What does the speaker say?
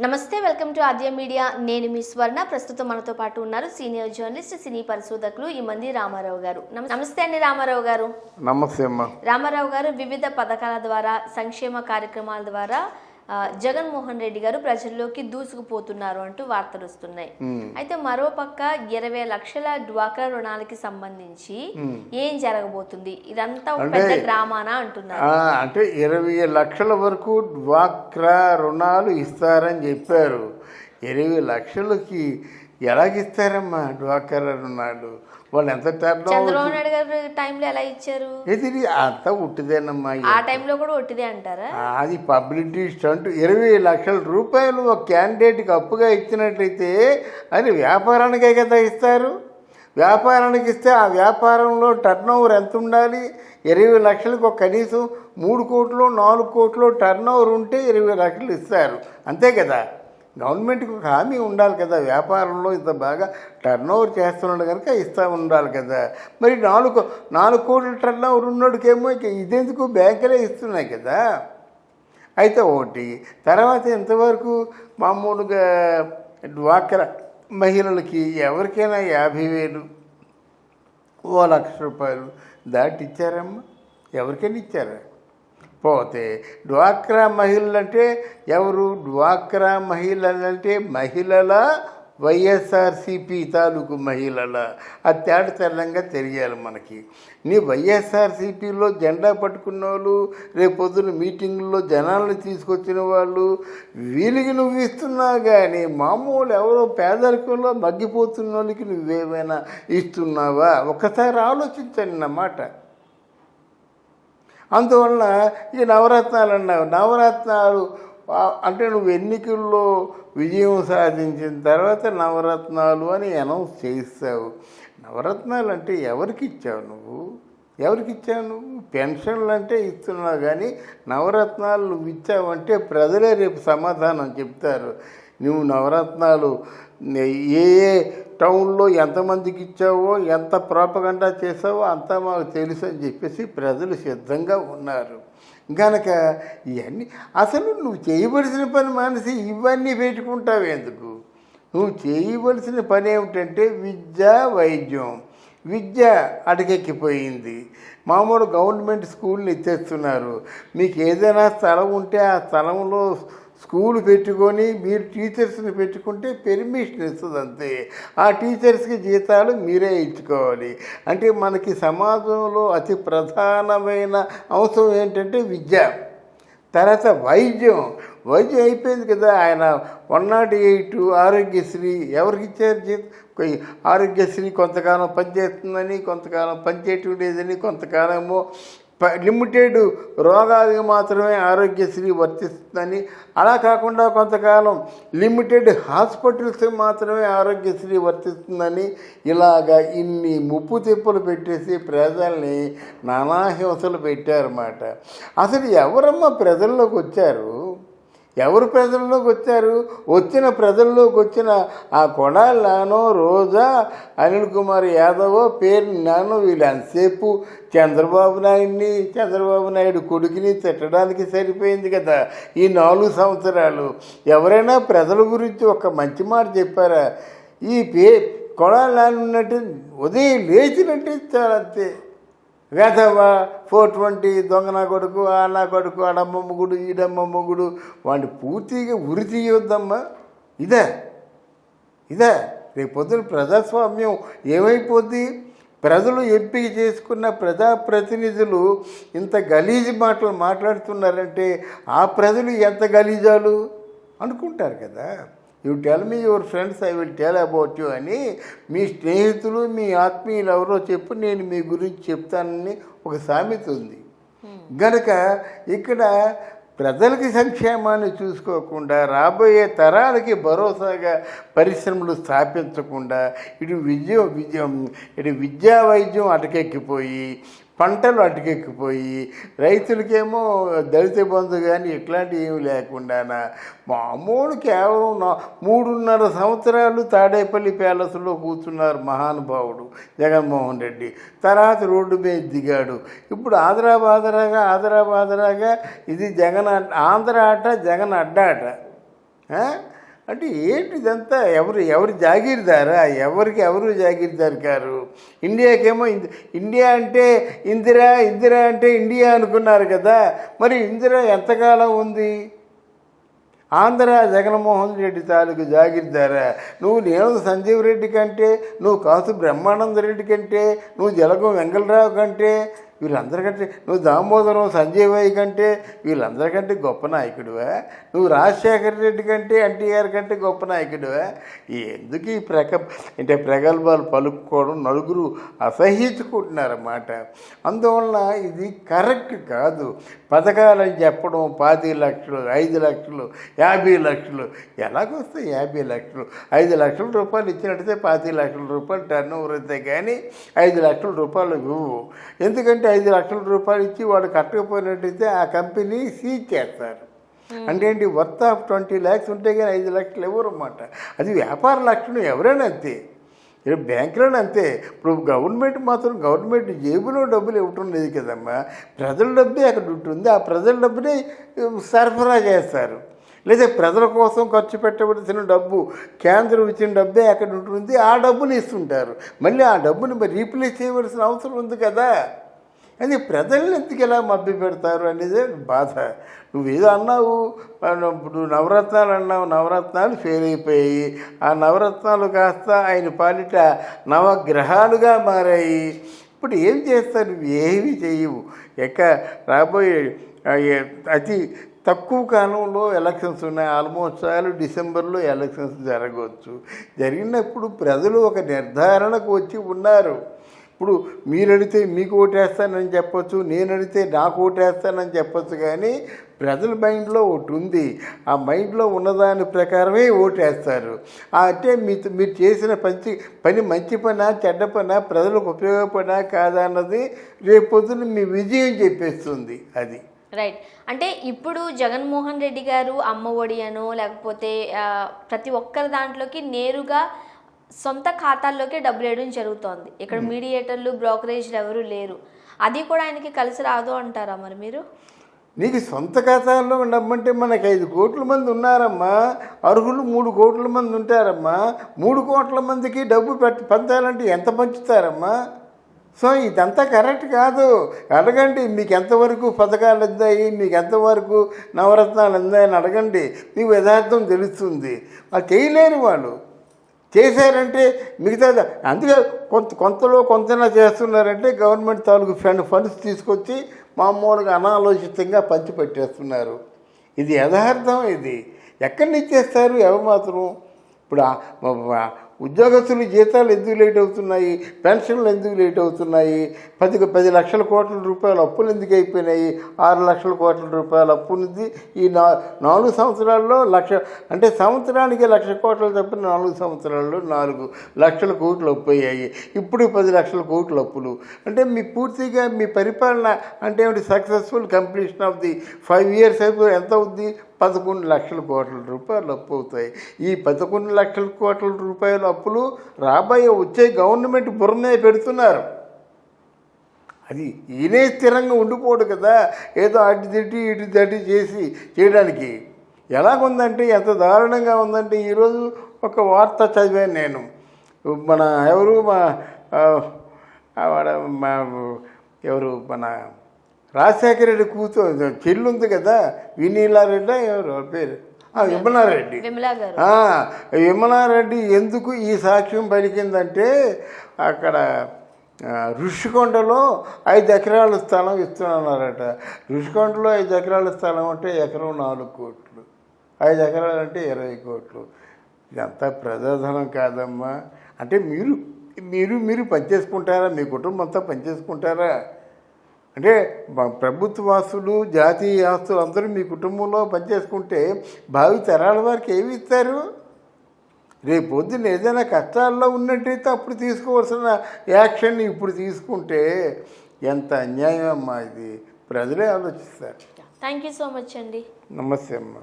నమస్తే, welcome to Aadya media. నేను మీ స్వర్ణ. ప్రస్తుతం మనతో పాటు ఉన్నారు సీనియర్ జర్నలిస్ట్, సినీ పరిశోధకులు ఇమంది రామారావు గారు. నమస్తే అండి రామారావు గారు. నమస్తే అమ్మా. రామారావు గారు, వివిధ పథకాల ద్వారా, సంక్షేమ కార్యక్రమాల ద్వారా జగన్మోహన్ రెడ్డి గారు ప్రజల్లోకి దూసుకుపోతున్నారు అంటూ వార్తలు వస్తున్నాయి. అయితే మరోపక్క 20 లక్షల డ్వాక్రా రుణాలకి సంబంధించి ఏం జరగబోతుంది? ఇదంతా ఒక పెద్ద డ్రామానా అంటున్నారు. అంటే 20 లక్షల వరకు డ్వాక్రా రుణాలు ఇస్తారని చెప్పారు. 20 లక్షలకి ఎలాగిస్తారమ్మా డ్వాక్రా రుణాలు? వాళ్ళు ఎంత చంద్రబాబు నాయుడు గారు టైంలో ఎలా ఇచ్చారు? ఇది అంతా ఉట్టిదేనమ్మా. ఆ టైంలో కూడా ఉట్టిదే అంటారా? అది పబ్లిసిటీ స్టంట్. 20 లక్షల రూపాయలు ఒక క్యాండిడేట్కి అప్పుగా ఇచ్చినట్లయితే అది వ్యాపారానికే కదా ఇస్తారు. వ్యాపారానికి ఇస్తే ఆ వ్యాపారంలో టర్న్ ఓవర్ ఎంత ఉండాలి? 20 లక్షలకు ఒక కనీసం 3 కోట్లు 4 కోట్లు టర్న్ ఓవర్ ఉంటే 20 లక్షలు ఇస్తారు, అంతే కదా. గవర్నమెంట్కి ఒక హామీ ఉండాలి కదా, వ్యాపారంలో ఇంత బాగా టర్న్ ఓవర్ చేస్తున్నాడు కనుక ఇస్తూ ఉండాలి కదా. మరి 4 కోట్ల టర్న్ ఓవర్ ఉన్నోడికేమో ఇదెందుకు బ్యాంకులే ఇస్తున్నాయి కదా. అయితే ఒకటి తర్వాత ఎంతవరకు మామూలుగా డ్వాక్రా మహిళలకి ఎవరికైనా 50,000 1,00,000 దాటిచ్చారమ్మా? ఎవరికైనా ఇచ్చారా? పోతే డ్వాక్రా మహిళలు అంటే ఎవరు? డ్వాక్రా మహిళలు అంటే మహిళల వైఎస్ఆర్సీపీ తాలూకు మహిళల. అది తేడా తెల్లంగా తెలియాలి మనకి. నీ వైఎస్ఆర్సీపీలో జెండా పట్టుకున్న వాళ్ళు, రేపొద్దున మీటింగుల్లో జనాలను తీసుకొచ్చిన వాళ్ళు, వీళ్ళకి నువ్వు ఇస్తున్నావు కానీ మామూలు ఎవరో పేదరికంలో మగ్గిపోతున్న వాళ్ళకి నువ్వేమైనా ఇస్తున్నావా? ఒకసారి ఆలోచించండి నా మాట. అందువలన ఈ నవరత్నాలు అన్నావు. నవరత్నాలు అంటే నువ్వు ఎన్నికల్లో విజయం సాధించిన తర్వాత నవరత్నాలు అని అనౌన్స్ చేస్తావు. నవరత్నాలు అంటే ఎవరికి ఇచ్చావు నువ్వు? ఎవరికి ఇచ్చావు నువ్వు? పెన్షన్లు అంటే ఇస్తున్నావు కానీ నవరత్నాలు నువ్వు ఇచ్చావంటే ప్రజలే రేపు సమాధానం చెప్తారు. నువ్వు నవరత్నాలు ఏ టౌన్లో ఎంతమందికి ఇచ్చావో, ఎంత ప్రాపగండా చేసావో అంతా మాకు తెలుసు అని చెప్పేసి ప్రజలు సిద్ధంగా ఉన్నారు. కనుక ఇవన్నీ అసలు నువ్వు చేయవలసిన పని మానేసి ఇవన్నీ పెట్టుకుంటావు ఎందుకు? నువ్వు చేయవలసిన పని ఏమిటంటే విద్య, వైద్యం. విద్య అటకెక్కిపోయింది. మామూలు గవర్నమెంట్ స్కూల్ని ఎత్తేస్తున్నారు. మీకు ఏదైనా స్థలం ఉంటే ఆ స్థలంలో స్కూల్ పెట్టుకొని మీరు టీచర్స్ని పెట్టుకుంటే పెర్మిషన్ ఇస్తుంది, అంతే. ఆ టీచర్స్కి జీతాలు మీరే ఇచ్చుకోవాలి. అంటే మనకి సమాజంలో అతి ప్రధానమైన అంశం ఏంటంటే విద్య. తర్వాత వైద్యం. వైద్యం అయిపోయింది కదా. ఆయన 108 ఆరోగ్యశ్రీ ఎవరికి ఇచ్చారు? ఆరోగ్యశ్రీ కొంతకాలం పనిచేస్తుందని, కొంతకాలం పనిచేయటం లేదని, కొంతకాలమో లిమిటెడ్ రోగాలకు మాత్రమే ఆరోగ్యశ్రీ వర్తిస్తుందని, అలా కాకుండా కొంతకాలం లిమిటెడ్ హాస్పిటల్స్కి మాత్రమే ఆరోగ్యశ్రీ వర్తిస్తుందని, ఇలాగా ఇన్ని ముప్పు తిప్పులు పెట్టేసి ప్రజల్ని నానాహింసలు పెట్టారన్నమాట. అసలు ఎవరమ్మా ప్రజల్లోకి వచ్చారు? ఎవరు ప్రజల్లోకి వచ్చారు? వచ్చిన ప్రజల్లోకి వచ్చిన ఆ కొడాలి నానో, రోజా, అనిల్ కుమార్ యాదవో, పేరు నానో, వీళ్ళు ఎంతసేపు చంద్రబాబు నాయుడు కొడుకుని తిట్టడానికి సరిపోయింది కదా ఈ 4 సంవత్సరాలు. ఎవరైనా ప్రజల గురించి ఒక మంచి మాట చెప్పారా? ఈ కొడాలి నాని ఉన్నట్టు ఉదయం లేచినట్టు ఇచ్చారు, అంతే. వేదవా 420 దొంగ నా కొడుకు, ఆ నా కొడుకు, ఆడమ్మ మొగుడు, ఈడమ్మ మొగుడు, వాడిని పూర్తిగా ఉరి తీయొద్దమ్మా. ఇదే రేపు పొద్దున ప్రజాస్వామ్యం ఏమైపోద్ది? ప్రజలు ఎంపిక చేసుకున్న ప్రజాప్రతినిధులు ఇంత గలీజు మాటలు మాట్లాడుతున్నారంటే ఆ ప్రజలు ఎంత గలీజాలు అనుకుంటారు కదా. You tell me your friends, I will tell about you అని మీ స్నేహితులు, మీ ఆత్మీయులు ఎవరో చెప్పు, నేను మీ గురించి చెప్తానని ఒక సామెత ఉంది. గనక ఇక్కడ ప్రజలకి సంక్షేమాన్ని చూసుకోకుండా, రాబోయే తరాలకి భరోసాగా పరిశ్రమలు స్థాపించకుండా ఇటు విద్యా వైద్యం అటకెక్కిపోయి, పంటలు అటుకెక్కిపోయి, రైతులకేమో దళిత బంధు కానీ ఇట్లాంటివి ఏమి లేకుండా మామూలు కేవలం 3.5 సంవత్సరాలు తాడేపల్లి ప్యాలెస్లో కూర్చున్నారు మహానుభావుడు జగన్మోహన్ రెడ్డి. తర్వాత రోడ్డు మీద దిగాడు. ఇప్పుడు ఆదరాబాదరాగా ఇది ఆంధ్ర ఆట, జగన్ అడ్డాట. ఆ? అంటే ఏంటి ఇదంతా ఎవరు జాగీర్దారా? ఎవరు జాగీర్దారు కారు? ఇండియాకేమో ఇండియా అంటే ఇందిరా అంటే ఇండియా అనుకున్నారు కదా. మరి ఇందిరా ఎంతకాలం ఉంది? ఆంధ్ర జగన్మోహన్ రెడ్డి తాలూకు జాగీర్దారా? నేను సంజీవ్ రెడ్డి కంటే, నువ్వు కాసు బ్రహ్మానంద రెడ్డి కంటే, నువ్వు జలగం వెంగళరావు కంటే, వీళ్ళందరికంటే, నువ్వు దామోదరం సంజీవయ్య కంటే, వీళ్ళందరికంటే గొప్ప నాయకుడివా? నువ్వు రాజశేఖర రెడ్డి కంటే, ఎన్టీఆర్ కంటే గొప్ప నాయకుడివా? ఎందుకు ఈ ప్రగల్భాలు పలుకుకోవడం? నలుగురు అసహ్యించుకుంటున్నారన్నమాట. అందువలన ఇది కరెక్ట్ కాదు. పథకాలని చెప్పడం 25 లక్షలు, 5 లక్షలు, 50 లక్షలు. ఎలాగొస్తాయి 50 లక్షలు? 5 లక్షల రూపాయలు ఇచ్చినట్టయితే 25 లక్షల రూపాయలు టర్న్ ఓవర్ అవుతాయి, కానీ 5 లక్షల రూపాయలు ఇవ్వు. ఎందుకంటే 5 లక్షల రూపాయలు ఇచ్చి వాడు కట్టకపోయినట్టయితే ఆ కంపెనీ సీజ్ చేస్తారు. అంటే ఏంటి, వర్త్ ఆఫ్ 20 lakhs ఉంటే కానీ 5 లక్షలు ఇవ్వరు అన్నమాట. అది వ్యాపార లక్షణం. ఎవరైనా అంతే, బ్యాంకులోనే అంతే. ఇప్పుడు గవర్నమెంట్ జేబులో డబ్బులు ఇవ్వటం లేదు కదమ్మా. ప్రజల డబ్బే అక్కడ ఉంటుంది. ఆ ప్రజల డబ్బునే సరఫరా చేస్తారు. లేదా ప్రజల కోసం ఖర్చు పెట్టవలసిన డబ్బు, కేంద్రం ఇచ్చిన డబ్బే అక్కడ ఉంటుంది. ఆ డబ్బుని ఇస్తుంటారు. మళ్ళీ ఆ డబ్బుని రీప్లేస్ చేయవలసిన అవసరం ఉంది కదా. అది ప్రజల్ని ఎందుకు ఎలా మభ్య పెడతారు అనేదే బాధ. నువ్వేదో అన్నావు, ఇప్పుడు నవరత్నాలు అన్నావు, నవరత్నాలు ఫెయిల్ అయిపోయాయి. ఆ నవరత్నాలు కాస్త ఆయన పాలిట నవగ్రహాలుగా మారాయి. ఇప్పుడు ఏం చేస్తారు? నువ్వు ఏమీ చేయవు. రాబోయే అతి తక్కువ కాలంలో ఎలక్షన్స్ ఉన్నాయి. ఆల్మోస్ట్ డిసెంబర్లో ఎలక్షన్స్ జరగవచ్చు. జరిగినప్పుడు ప్రజలు ఒక నిర్ధారణకు వచ్చి ఉన్నారు. ఇప్పుడు మీరు అడిగితే మీకు ఓటేస్తానని చెప్పొచ్చు, నేను అడిగితే నాకు ఓటేస్తానని చెప్పొచ్చు, కానీ ప్రజల మైండ్లో ఒకటి ఉంది. ఆ మైండ్లో ఉన్నదాని ప్రకారమే ఓటేస్తారు. అంటే మీరు చేసిన పని మంచి పనా చెడ్డ పనా, ప్రజలకు ఉపయోగపడా కాదా అన్నది రేపొద్దున మీ విజయం చెప్పేస్తుంది. అది రైట్. అంటే ఇప్పుడు జగన్మోహన్ రెడ్డి గారు అమ్మ ఒడి అనో లేకపోతే ప్రతి ఒక్కరి దాంట్లోకి నేరుగా సొంత ఖాతాల్లోకే డబ్బులు వేయడం జరుగుతోంది. ఇక్కడ మీడియేటర్లు, బ్రోకరేజ్లు ఎవరు లేరు. అది కూడా ఆయనకి కలిసి రాదు అంటారా మరి మీరు? నీకు సొంత ఖాతాల్లో డబ్బంటే మనకి 5 కోట్ల మంది ఉన్నారమ్మా. అర్హులు 3 కోట్ల మంది ఉంటారమ్మా. 3 కోట్ల మందికి డబ్బు పంచాలంటే ఎంత పంచుతారమ్మా? సో ఇదంతా కరెక్ట్ కాదు. అడగండి, మీకు ఎంతవరకు పథకాలు అందాయి, మీకు ఎంతవరకు నవరత్నాలు అందాయని అడగండి, మీకు యథార్థం తెలుస్తుంది. అది చేయలేరు వాళ్ళు. చేశారంటే మిగతా అందుకే కొంతలో కొంతనా చేస్తున్నారంటే గవర్నమెంట్ తాలూకు ఫండ్స్ తీసుకొచ్చి మామూలుగా అనాలోచితంగా పంచిపెట్టేస్తున్నారు. ఇది యథార్థం. ఇది ఎక్కడి నుంచి చేస్తారు? ఎవరు మాత్రం ఇప్పుడు ఉద్యోగస్తులు జీతాలు ఎందుకు లేట్ అవుతున్నాయి? పెన్షన్లు ఎందుకు లేట్ అవుతున్నాయి? 10 లక్షల కోట్ల రూపాయల అప్పులు ఎందుకు అయిపోయినాయి? 6 లక్షల కోట్ల రూపాయల అప్పు ఉంది. ఈ 4 సంవత్సరాల్లో అంటే సంవత్సరానికి 1,00,000 కోట్లు తప్పిన 4 సంవత్సరాల్లో 4 లక్షల కోట్లు అప్పు అయ్యాయి. ఇప్పుడు 10 లక్షల కోట్ల అప్పులు. అంటే పూర్తిగా మీ పరిపాలన అంటే successful completion of the 5 years అయిపోయి ఎంత అవుద్ది? 11 లక్షల కోట్ల రూపాయలు అప్పు అవుతాయి. ఈ 11 లక్షల కోట్ల రూపాయల అప్పులు వచ్చే గవర్నమెంట్ బుర్రనే పెడుతున్నారు. అది ఈయనే స్థిరంగా ఉండిపోడు కదా, ఏదో అటు తిట్టి ఇటు తట్టి చేయడానికి. ఎలాగుందంటే, ఎంత దారుణంగా ఉందంటే, ఈరోజు ఒక వార్త చదివాను నేను. మన రాజశేఖర రెడ్డి కూతురు చెల్లి ఉంది కదా, వినీలారెడ్డి ఎవరు పేరు, విమలారెడ్డి. విమలారెడ్డి ఎందుకు ఈ సాక్ష్యం పలికిందంటే, అక్కడ ఋషికొండలో 5 ఎకరాల స్థలం ఇస్తున్నారట. ఋషికొండలో 5 ఎకరాల స్థలం అంటే ఎకరం 4 కోట్లు, 5 ఎకరాలు అంటే 20 కోట్లు. ఇదంతా ప్రజాధనం కాదమ్మా. అంటే మీరు పనిచేసుకుంటారా? మీ కుటుంబం అంతా పనిచేసుకుంటారా? అంటే ప్రభుత్వ ఆస్తులు, జాతీయ ఆస్తులు అందరూ మీ కుటుంబంలో పనిచేసుకుంటే భావి తరాల వారికి ఏమి ఇస్తారు? రేపు పొద్దున్న ఏదైనా కష్టాల్లో ఉన్నట్టయితే అప్పుడు తీసుకోవాల్సిన యాక్షన్ ఇప్పుడు తీసుకుంటే ఎంత అన్యాయం అమ్మా. ఇది ప్రజలే ఆలోచిస్తారు. థ్యాంక్ యూ సో మచ్ అండి. నమస్తే అమ్మా.